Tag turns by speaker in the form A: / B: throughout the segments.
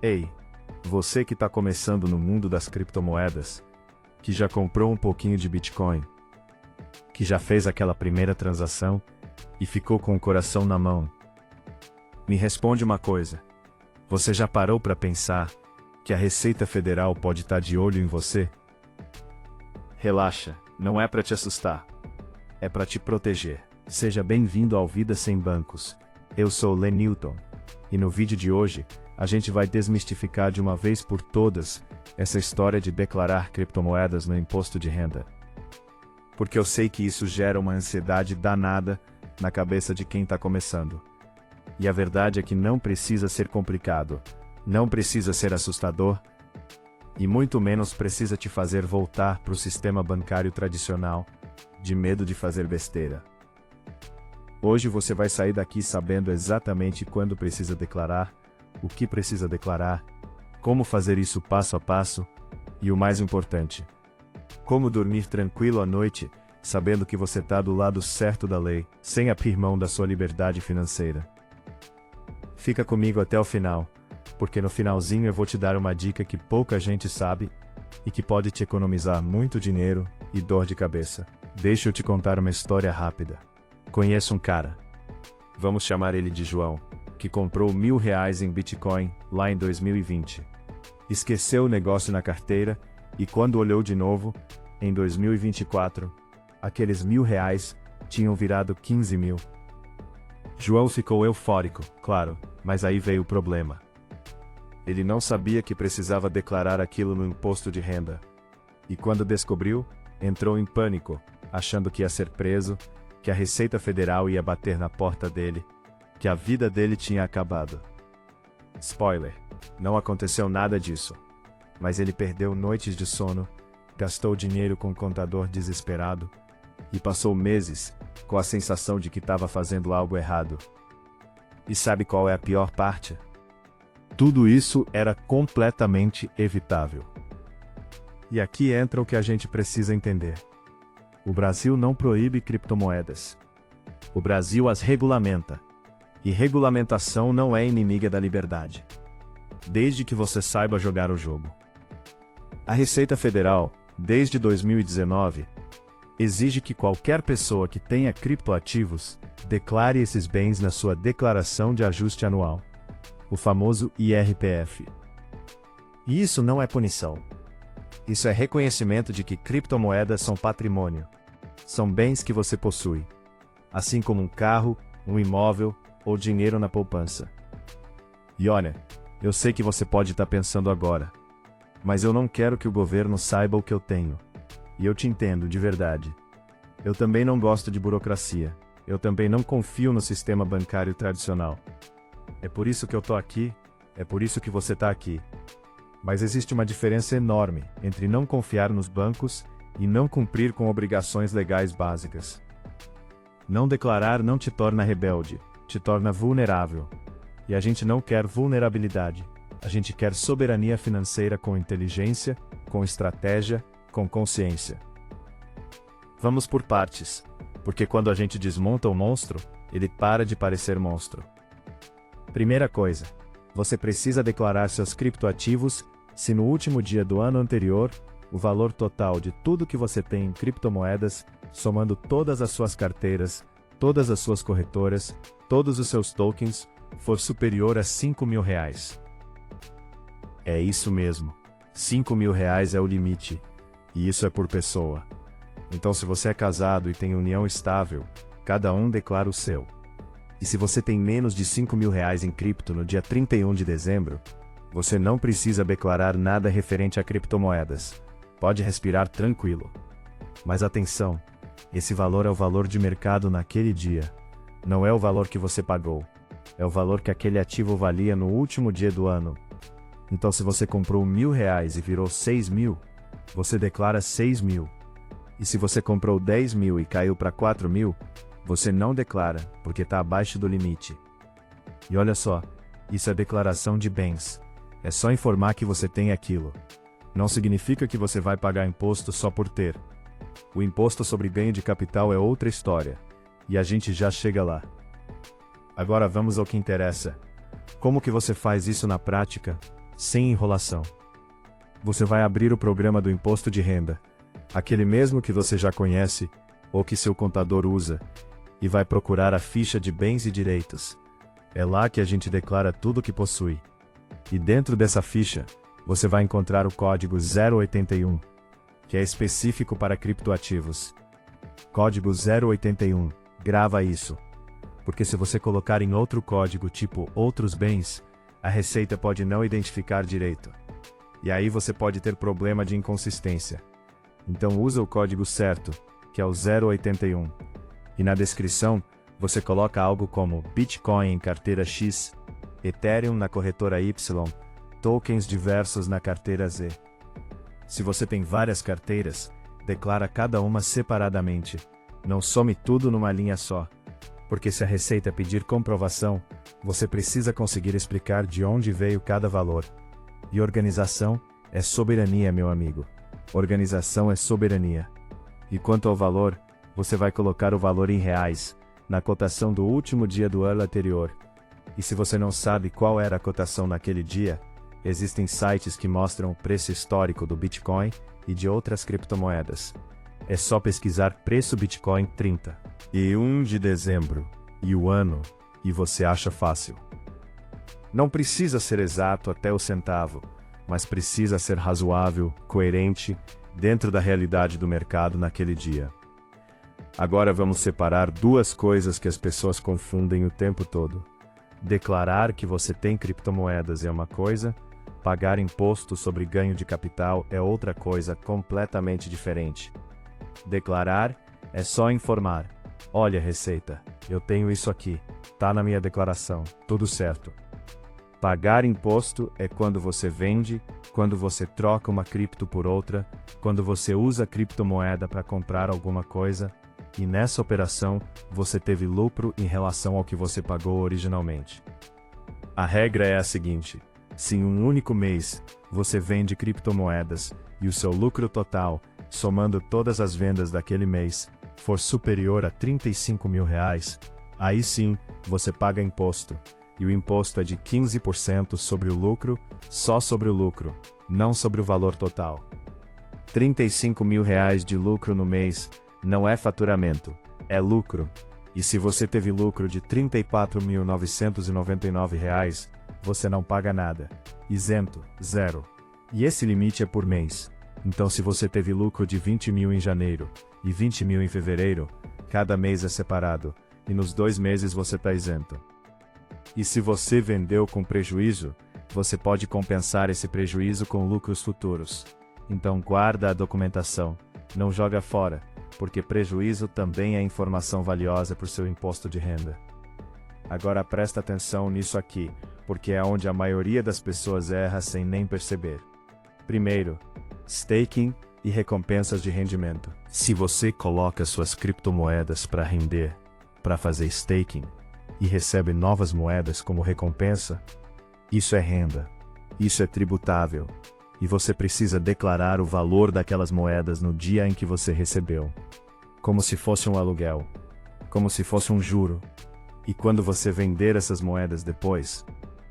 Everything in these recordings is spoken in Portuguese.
A: Ei, você que está começando no mundo das criptomoedas, que já comprou um pouquinho de Bitcoin, que já fez aquela primeira transação e ficou com o coração na mão. Me responde uma coisa. Você já parou para pensar que a Receita Federal pode estar de olho em você? Relaxa, não é para te assustar. É para te proteger. Seja bem-vindo ao Vida Sem Bancos. Eu sou Len Newton. E no vídeo de hoje, a gente vai desmistificar de uma vez por todas essa história de declarar criptomoedas no imposto de renda. Porque eu sei que isso gera uma ansiedade danada na cabeça de quem está começando. E a verdade é que não precisa ser complicado, não precisa ser assustador, e muito menos precisa te fazer voltar para o sistema bancário tradicional, de medo de fazer besteira. Hoje você vai sair daqui sabendo exatamente quando precisa declarar, o que precisa declarar, como fazer isso passo a passo, e o mais importante, como dormir tranquilo à noite, sabendo que você está do lado certo da lei, sem abrir mão da sua liberdade financeira. Fica comigo até o final, porque no finalzinho eu vou te dar uma dica que pouca gente sabe, e que pode te economizar muito dinheiro e dor de cabeça. Deixa eu te contar uma história rápida. Conheço um cara, vamos chamar ele de João, que comprou R$1.000 em Bitcoin, lá em 2020. Esqueceu o negócio na carteira, e quando olhou de novo, em 2024, aqueles R$1.000 tinham virado 15 mil. João ficou eufórico, claro, mas aí veio o problema. Ele não sabia que precisava declarar aquilo no imposto de renda. E quando descobriu, entrou em pânico, achando que ia ser preso, que a Receita Federal ia bater na porta dele, que a vida dele tinha acabado. Spoiler, não aconteceu nada disso. Mas ele perdeu noites de sono, gastou dinheiro com um contador desesperado, e passou meses com a sensação de que estava fazendo algo errado. E sabe qual é a pior parte? Tudo isso era completamente evitável. E aqui entra o que a gente precisa entender. O Brasil não proíbe criptomoedas. O Brasil as regulamenta. E regulamentação não é inimiga da liberdade. Desde que você saiba jogar o jogo. A Receita Federal, desde 2019, exige que qualquer pessoa que tenha criptoativos declare esses bens na sua Declaração de Ajuste Anual, o famoso IRPF. E isso não é punição. Isso é reconhecimento de que criptomoedas são patrimônio. São bens que você possui, assim como um carro, um imóvel ou dinheiro na poupança. E olha, eu sei que você pode estar pensando agora, mas eu não quero que o governo saiba o que eu tenho. E eu te entendo, de verdade. Eu também não gosto de burocracia. Eu também não confio no sistema bancário tradicional. É por isso que eu tô aqui, é por isso que você tá aqui. Mas existe uma diferença enorme entre não confiar nos bancos e não cumprir com obrigações legais básicas. Não declarar não te torna rebelde, te torna vulnerável. E a gente não quer vulnerabilidade. A gente quer soberania financeira com inteligência, com estratégia, com consciência. Vamos por partes, porque quando a gente desmonta o monstro, ele para de parecer monstro. Primeira coisa, você precisa declarar seus criptoativos se no último dia do ano anterior, o valor total de tudo que você tem em criptomoedas, somando todas as suas carteiras, todas as suas corretoras, todos os seus tokens, for superior a R$5.000. É isso mesmo, R$5.000 é o limite. E isso é por pessoa. Então se você é casado e tem união estável, cada um declara o seu. E se você tem menos de R$5.000 em cripto no dia 31 de dezembro, você não precisa declarar nada referente a criptomoedas. Pode respirar tranquilo. Mas atenção, esse valor é o valor de mercado naquele dia. Não é o valor que você pagou. É o valor que aquele ativo valia no último dia do ano. Então se você comprou R$1.000 e virou 6.000, você declara 6.000. E se você comprou 10.000 e caiu para 4.000, você não declara, porque está abaixo do limite. E olha só, isso é declaração de bens. É só informar que você tem aquilo. Não significa que você vai pagar imposto só por ter. O imposto sobre ganho de capital é outra história. E a gente já chega lá. Agora vamos ao que interessa. Como que você faz isso na prática, sem enrolação. Você vai abrir o programa do imposto de renda, aquele mesmo que você já conhece, ou que seu contador usa, e vai procurar a ficha de bens e direitos. É lá que a gente declara tudo que possui. E dentro dessa ficha, você vai encontrar o código 081, que é específico para criptoativos. Código 081, grava isso. Porque se você colocar em outro código tipo outros bens, a Receita pode não identificar direito. E aí você pode ter problema de inconsistência. Então usa o código certo, que é o 081. E na descrição, você coloca algo como Bitcoin em carteira X, Ethereum na corretora Y, tokens diversos na carteira Z. Se você tem várias carteiras, declara cada uma separadamente. Não some tudo numa linha só. Porque se a Receita pedir comprovação, você precisa conseguir explicar de onde veio cada valor. E organização é soberania, meu amigo. Organização é soberania. E quanto ao valor, você vai colocar o valor em reais, na cotação do último dia do ano anterior. E se você não sabe qual era a cotação naquele dia, existem sites que mostram o preço histórico do Bitcoin e de outras criptomoedas. É só pesquisar preço Bitcoin 30 e 1 de dezembro, e o ano, e você acha fácil. Não precisa ser exato até o centavo, mas precisa ser razoável, coerente, dentro da realidade do mercado naquele dia. Agora vamos separar duas coisas que as pessoas confundem o tempo todo. Declarar que você tem criptomoedas é uma coisa, pagar imposto sobre ganho de capital é outra coisa completamente diferente. Declarar é só informar. Olha, Receita, eu tenho isso aqui, tá na minha declaração, tudo certo. Pagar imposto é quando você vende, quando você troca uma cripto por outra, quando você usa criptomoeda para comprar alguma coisa, e nessa operação você teve lucro em relação ao que você pagou originalmente. A regra é a seguinte: se em um único mês você vende criptomoedas e o seu lucro total, somando todas as vendas daquele mês, for superior a R$35 mil, aí sim, você paga imposto, e o imposto é de 15% sobre o lucro, só sobre o lucro, não sobre o valor total. R$35 mil de lucro no mês não é faturamento, é lucro, e se você teve lucro de R$34.999, você não paga nada, isento, zero. E esse limite é por mês. Então se você teve lucro de 20 mil em janeiro, e 20 mil em fevereiro, cada mês é separado, e nos 2 meses você está isento. E se você vendeu com prejuízo, você pode compensar esse prejuízo com lucros futuros. Então guarda a documentação, não joga fora, porque prejuízo também é informação valiosa para o seu imposto de renda. Agora presta atenção nisso aqui, porque é onde a maioria das pessoas erra sem nem perceber. Primeiro, staking e recompensas de rendimento. Se você coloca suas criptomoedas para render, para fazer staking, e recebe novas moedas como recompensa, isso é renda, isso é tributável, e você precisa declarar o valor daquelas moedas no dia em que você recebeu, como se fosse um aluguel, como se fosse um juro, e quando você vender essas moedas depois,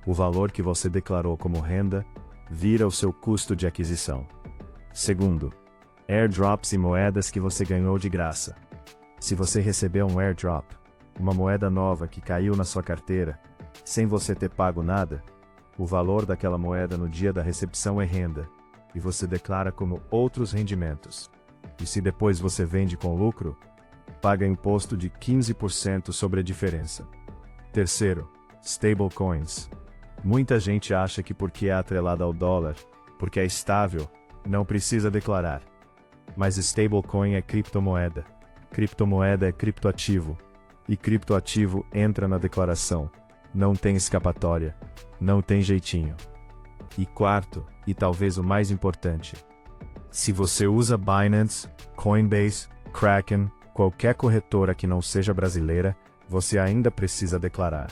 A: o valor que você declarou como renda vira o seu custo de aquisição. Segundo, airdrops e moedas que você ganhou de graça. Se você recebeu um airdrop, uma moeda nova que caiu na sua carteira, sem você ter pago nada, o valor daquela moeda no dia da recepção é renda, e você declara como outros rendimentos. E se depois você vende com lucro, paga imposto de 15% sobre a diferença. Terceiro, stablecoins. Muita gente acha que porque é atrelada ao dólar, porque é estável, não precisa declarar. Mas stablecoin é criptomoeda. Criptomoeda é criptoativo. E criptoativo entra na declaração. Não tem escapatória. Não tem jeitinho. E quarto, e talvez o mais importante, se você usa Binance, Coinbase, Kraken, qualquer corretora que não seja brasileira, você ainda precisa declarar.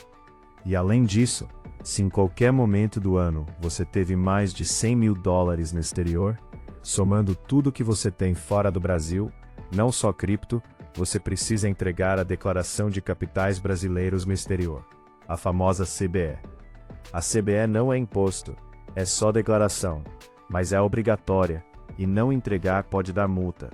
A: E além disso, se em qualquer momento do ano você teve mais de $100 mil no exterior, somando tudo que você tem fora do Brasil, não só cripto, você precisa entregar a Declaração de Capitais Brasileiros no Exterior, a famosa CBE. A CBE não é imposto, É só declaração, mas é obrigatória, e não entregar pode dar multa.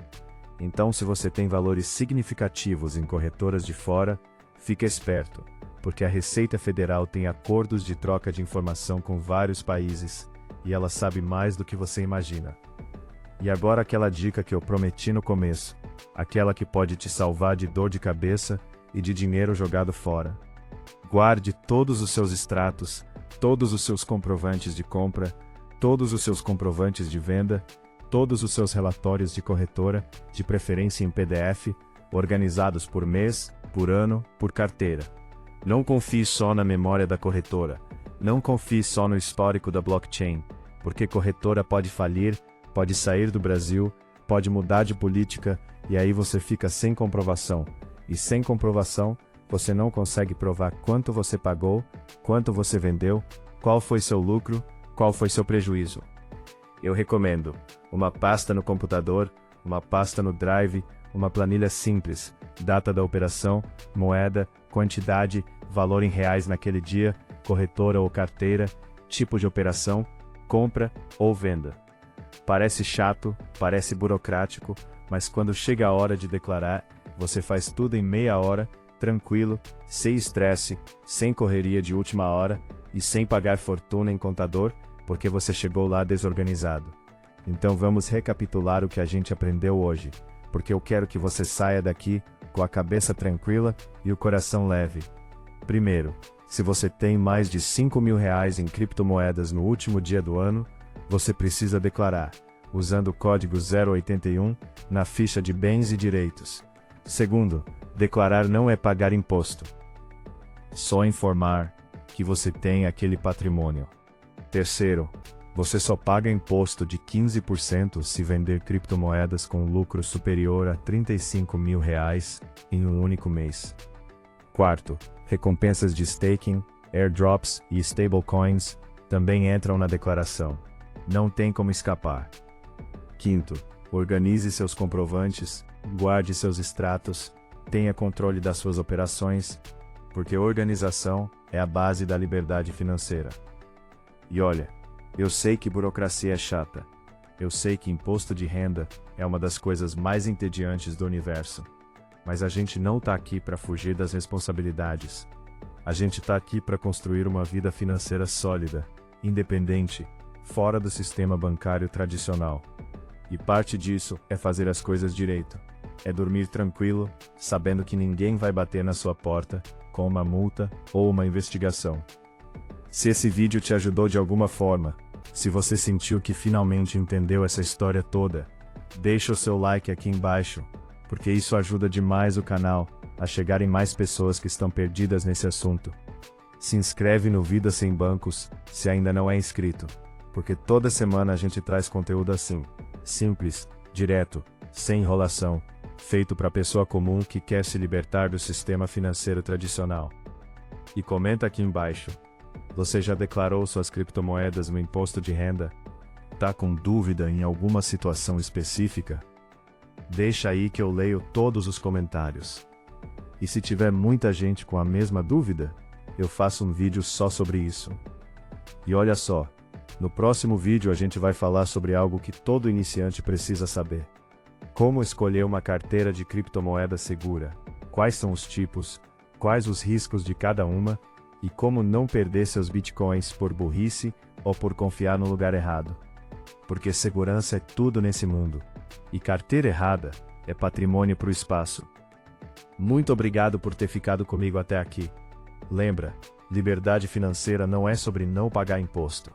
A: Então, se você tem valores significativos em corretoras de fora, fique esperto, porque a Receita Federal tem acordos de troca de informação com vários países, e ela sabe mais do que você imagina. E agora aquela dica que eu prometi no começo, aquela que pode te salvar de dor de cabeça e de dinheiro jogado fora. Guarde todos os seus extratos, todos os seus comprovantes de compra, todos os seus comprovantes de venda, todos os seus relatórios de corretora, de preferência em PDF, organizados por mês, por ano, por carteira. Não confie só na memória da corretora. Não confie só no histórico da blockchain, porque corretora pode falir, pode sair do Brasil, pode mudar de política, e aí você fica sem comprovação. E sem comprovação, você não consegue provar quanto você pagou, quanto você vendeu, qual foi seu lucro, qual foi seu prejuízo. Eu recomendo uma pasta no computador, uma pasta no Drive, uma planilha simples, data da operação, moeda, quantidade, valor em reais naquele dia, corretora ou carteira, tipo de operação, compra ou venda. Parece chato, parece burocrático, mas quando chega a hora de declarar, você faz tudo em meia hora, tranquilo, sem estresse, sem correria de última hora e sem pagar fortuna em contador, porque você chegou lá desorganizado. Então vamos recapitular o que a gente aprendeu hoje, porque eu quero que você saia daqui com a cabeça tranquila e o coração leve. Primeiro, se você tem mais de R$ 5.000 em criptomoedas no último dia do ano, você precisa declarar, usando o código 081 na ficha de bens e direitos. Segundo, declarar não é pagar imposto. Só informar que você tem aquele patrimônio. Terceiro, você só paga imposto de 15% se vender criptomoedas com lucro superior a R$ 35.000 em um único mês. Quarto, recompensas de staking, airdrops e stablecoins também entram na declaração. Não tem como escapar. Quinto, organize seus comprovantes, guarde seus extratos, tenha controle das suas operações, porque organização é a base da liberdade financeira. E olha, eu sei que burocracia é chata. Eu sei que imposto de renda é uma das coisas mais entediantes do universo. Mas a gente não está aqui para fugir das responsabilidades. A gente está aqui para construir uma vida financeira sólida, independente, fora do sistema bancário tradicional. E parte disso é fazer as coisas direito. É dormir tranquilo, sabendo que ninguém vai bater na sua porta com uma multa ou uma investigação. Se esse vídeo te ajudou de alguma forma, se você sentiu que finalmente entendeu essa história toda, deixa o seu like aqui embaixo, porque isso ajuda demais o canal a chegar em mais pessoas que estão perdidas nesse assunto. Se inscreve no Vida Sem Bancos, se ainda não é inscrito, porque toda semana a gente traz conteúdo assim, simples, direto, sem enrolação, feito para a pessoa comum que quer se libertar do sistema financeiro tradicional. E comenta aqui embaixo. Você já declarou suas criptomoedas no imposto de renda? Tá com dúvida em alguma situação específica? Deixa aí que eu leio todos os comentários. E se tiver muita gente com a mesma dúvida, eu faço um vídeo só sobre isso. E olha só, no próximo vídeo a gente vai falar sobre algo que todo iniciante precisa saber. Como escolher uma carteira de criptomoeda segura, quais são os tipos, quais os riscos de cada uma, e como não perder seus bitcoins por burrice ou por confiar no lugar errado. Porque segurança é tudo nesse mundo. E carteira errada é patrimônio para o espaço. Muito obrigado por ter ficado comigo até aqui. Lembra, liberdade financeira não é sobre não pagar imposto.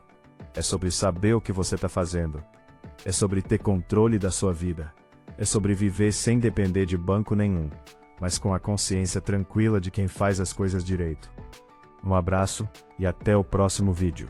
A: É sobre saber o que você está fazendo. É sobre ter controle da sua vida. É sobre viver sem depender de banco nenhum, mas com a consciência tranquila de quem faz as coisas direito. Um abraço e até o próximo vídeo.